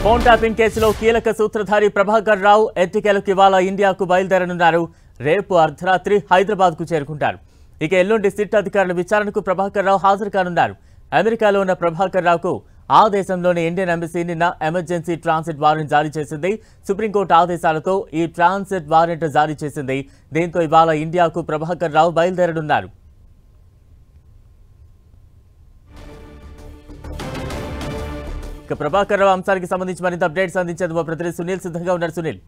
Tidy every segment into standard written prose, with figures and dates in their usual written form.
Phone tapping కేసులో కీలక సూత్రధారి ప్రభాకర్ రావు ఎట్టకేలకు ఇవాళ ఇండియాకు బయలుదేరనున్నారు. రేపు అర్ధరాత్రి హైదరాబాద్కు చేరుకుంటారు. ఇక ఎల్లుండి సిట్ అధికారుల విచారణకు ప్రభాకర్ రావు హాజరు కానున్నారు. అమెరికాలో ఉన్న ప్రభాకర్ రావుకు ఆ దేశంలోని ఇండియన్ ఎంబసీ నిన్న ఎమర్జెన్సీ ట్రాన్సిట్ వారెంట్ జారీ చేసింది. సుప్రీంకోర్టు ఆదేశాలతో ఈ ట్రాన్సిట్ వారెంట్ జారీ చేసింది. దీంతో ఇవాళ ఇండియాకు ప్రభాకర్ రావు బయలుదేరనున్నారు. ప్రభాకర్ రావు అంశానికి సంబంధించి మరింత అప్డేట్స్ అందించేందుకు మా ప్రతినిధి సునీల్ సిద్ధంగా ఉన్నారు. సునీల్,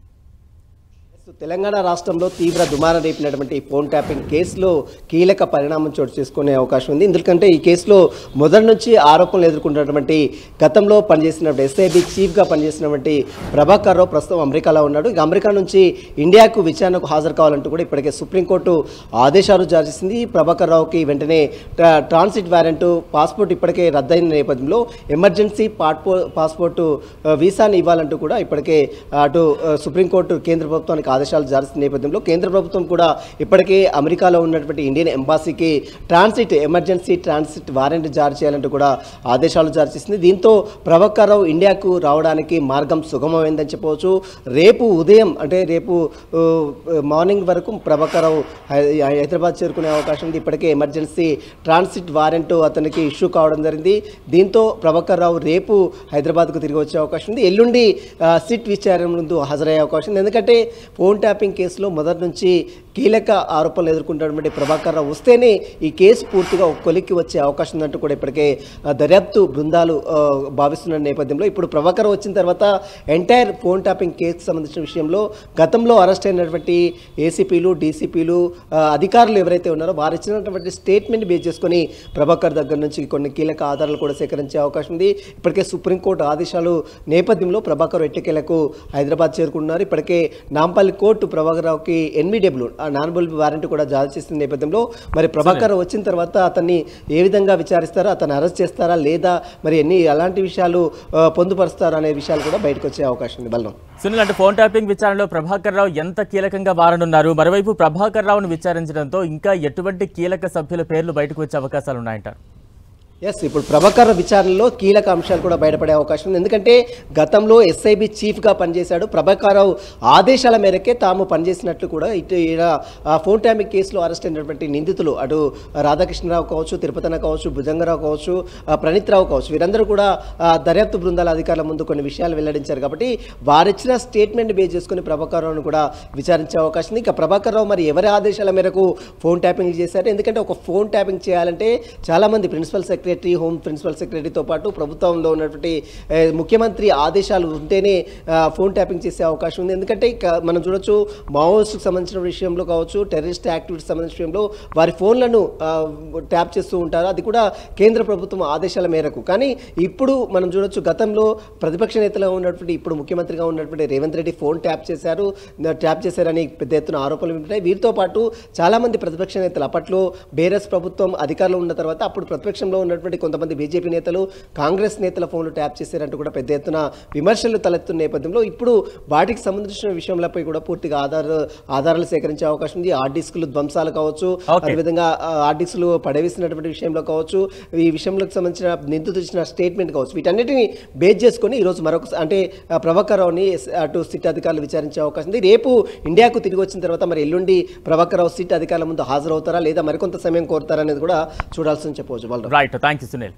తెలంగాణ రాష్ట్రంలో తీవ్ర దుమారం రేపినటువంటి ఫోన్ ట్యాపింగ్ కేసులో కీలక పరిణామం చోటు చేసుకునే అవకాశం ఉంది. ఎందుకంటే ఈ కేసులో మొదటి నుంచి ఆరోపణలు ఎదుర్కొంటున్నటువంటి గతంలో పనిచేసినటువంటి ఎస్ఐబి చీఫ్గా పనిచేసినటువంటి ప్రభాకర్ రావు ప్రస్తుతం అమెరికాలో ఉన్నాడు. ఇక అమెరికా నుంచి ఇండియాకు విచారణకు హాజరు కావాలంటూ కూడా ఇప్పటికే సుప్రీంకోర్టు ఆదేశాలు జారీ చేసింది. ప్రభాకర్ రావుకి వెంటనే ట్రాన్సిట్ వారెంట్ పాస్పోర్ట్ ఇప్పటికే రద్దయిన నేపథ్యంలో ఎమర్జెన్సీ పాస్పోర్టు వీసాని ఇవ్వాలంటూ కూడా ఇప్పటికే అటు సుప్రీంకోర్టు కేంద్ర ప్రభుత్వానికి ఆదేశాలు జారీ చేసిన నేపథ్యంలో కేంద్ర ప్రభుత్వం కూడా ఇప్పటికే అమెరికాలో ఉన్నటువంటి ఇండియన్ ఎంబాసీకి ఎమర్జెన్సీ ట్రాన్సిట్ వారెంట్ జారీ చేయాలంటూ కూడా ఆదేశాలు జారీ చేసింది. దీంతో ప్రభాకర్ రావు ఇండియాకు రావడానికి మార్గం సుగమమైందని చెప్పవచ్చు. రేపు ఉదయం అంటే రేపు మార్నింగ్ వరకు ప్రభాకర్ రావు హైదరాబాద్ చేరుకునే అవకాశం ఉంది. ఇప్పటికే ఎమర్జెన్సీ ట్రాన్సిట్ వారెంట్ అతనికి ఇష్యూ కావడం జరిగింది. దీంతో ప్రభాకర్ రావు రేపు హైదరాబాద్కు తిరిగి వచ్చే అవకాశం ఉంది. ఎల్లుండి సిట్ విచారణ ముందు హాజరయ్యే అవకాశం ఉంది. ఎందుకంటే ఫోన్ ట్యాపింగ్ కేసులో మొదటి నుంచి కీలక ఆరోపణలు ఎదుర్కొంటున్నటువంటి ప్రభాకర్ రావు వస్తేనే ఈ కేసు పూర్తిగా ఒక కొలిక్కి వచ్చే అవకాశం ఉందంటూ కూడా ఇప్పటికే దర్యాప్తు బృందాలు భావిస్తున్న నేపథ్యంలో ఇప్పుడు ప్రభాకర్ రావు వచ్చిన తర్వాత ఎంటైర్ ఫోన్ ట్యాపింగ్ కేసుకు సంబంధించిన విషయంలో గతంలో అరెస్ట్ అయినటువంటి ఏసీపీలు డీసీపీలు అధికారులు ఎవరైతే ఉన్నారో వారు ఇచ్చినటువంటి స్టేట్మెంట్ బేస్ చేసుకొని ప్రభాకర్ దగ్గర నుంచి కొన్ని కీలక ఆధారాలు కూడా సేకరించే అవకాశం ఉంది. ఇప్పటికే సుప్రీంకోర్టు ఆదేశాలు నేపథ్యంలో ప్రభాకర్ ఎట్టకేలకు హైదరాబాద్ చేరుకుంటున్నారు. ఇప్పటికే నాంపల్లి కోర్టు ప్రభాకర్ రావుకి ఎన్బిడబ్ల్యూ నాన్-బెయిల్ వారెంట్ కూడా జారీ చేసిన నేపథ్యంలో మరి ప్రభాకర్ వచ్చిన తర్వాత అతన్ని ఏ విధంగా విచారిస్తారో, అతన్ని అరెస్ట్ చేస్తారా లేదా, మరి అలాంటి విషయాలు పొందుపరుస్తారా అనే విషయాలు కూడా బయటకు వచ్చే అవకాశం ఉంది. బలం సునీల్, అంటే ఫోన్ ట్యాపింగ్ విచారణలో ప్రభాకర్ రావు ఎంత కీలకంగా మారనున్నారు? మరోవైపు ప్రభాకర్ రావును విచారించడంతో ఇంకా ఎటువంటి కీలక సభ్యుల పేర్లు బయటకు వచ్చే అవకాశాలు ఉన్నాయంటారు? ఇప్పుడు ప్రభాకర్ రావు కీలక అంశాలు కూడా బయటపడే అవకాశం ఉంది. ఎందుకంటే గతంలో ఎస్ఐబి చీఫ్గా పనిచేశాడు. ప్రభాకర్ రావు ఆదేశాల మేరకే తాము పనిచేసినట్లు కూడా ఇటు ఫోన్ ట్యాపింగ్ కేసులో అరెస్ట్ అయినటువంటి నిందితులు అటు రాధాకృష్ణరావు కావచ్చు, తిరుపతన్న కావచ్చు, భుజంగరావు కావచ్చు, ప్రణీత్ రావు కావచ్చు, వీరందరూ కూడా దర్యాప్తు బృందాల అధికారుల ముందు కొన్ని విషయాలు వెల్లడించారు. కాబట్టి వారిచ్చిన స్టేట్మెంట్ బేస్ చేసుకుని ప్రభాకర్ రావును కూడా విచారించే అవకాశం ఉంది. ఇక ప్రభాకర్ రావు మరి ఎవరి ఆదేశాల మేరకు ఫోన్ ట్యాపింగ్ చేశారు? ఎందుకంటే ఒక ఫోన్ ట్యాపింగ్ చేయాలంటే చాలామంది ప్రిన్సిపల్ సెక్రటరీ, హోమ్ ప్రిన్సిపల్ సెక్రటరీతో పాటు ప్రభుత్వంలో ఉన్నటువంటి ముఖ్యమంత్రి ఆదేశాలు ఉంటేనే ఫోన్ ట్యాపింగ్ చేసే అవకాశం ఉంది. ఎందుకంటే మనం చూడొచ్చు, మావోయిస్టుకు సంబంధించిన విషయంలో కావచ్చు, టెర్రరిస్ట్ యాక్టివిటీకి సంబంధించిన విషయంలో వారి ఫోన్లను ట్యాప్ చేస్తూ ఉంటారు. అది కూడా కేంద్ర ప్రభుత్వం ఆదేశాల మేరకు. కానీ ఇప్పుడు మనం చూడొచ్చు, గతంలో ప్రతిపక్ష నేతగా ఉన్నటువంటి ఇప్పుడు ముఖ్యమంత్రిగా ఉన్నటువంటి రేవంత్ రెడ్డి ఫోన్ ట్యాప్ చేశారని పెద్ద ఎత్తున ఆరోపణలు ఉంటాయి. వీరితో పాటు చాలామంది ప్రతిపక్ష నేతలు అప్పట్లో బీఆర్ఎస్ ప్రభుత్వం అధికారంలో ఉన్న తర్వాత అప్పుడు ప్రతిపక్షంలో ఉన్నటువంటి కొంతమంది బీజేపీ నేతలు, కాంగ్రెస్ నేతల ఫోన్లు ట్యాప్ చేశారంటూ కూడా పెద్ద ఎత్తున విమర్శలు తలెత్తున్న నేపథ్యంలో ఇప్పుడు వాటికి సంబంధించిన విషయంలపై కూడా పూర్తిగా ఆధారాలు సేకరించే అవకాశం ఉంది. హార్డ్ డిస్కులు ధ్వంసాలు కావచ్చు, అదేవిధంగా హార్డ్ డిస్కులు పడవేసినటువంటి విషయంలో కావచ్చు, ఈ విషయంలోకి సంబంధించిన నిందితులు ఇచ్చిన స్టేట్మెంట్ కావచ్చు, వీటన్నిటిని బేస్ చేసుకుని ఈరోజు అంటే ప్రభాకర్ రావుని అటు సిట్ అధికారులు విచారించే అవకాశం ఉంది. రేపు ఇండియాకు తిరిగి వచ్చిన తర్వాత మరి ఎల్లుండి ప్రభాకర్ రావు సిట్ అధికారుల ముందు హాజరవుతారా లేదా మరికొంత సమయం కోరుతారా అనేది కూడా చూడాల్సి చెప్పవచ్చు. Right, thank you Sunil.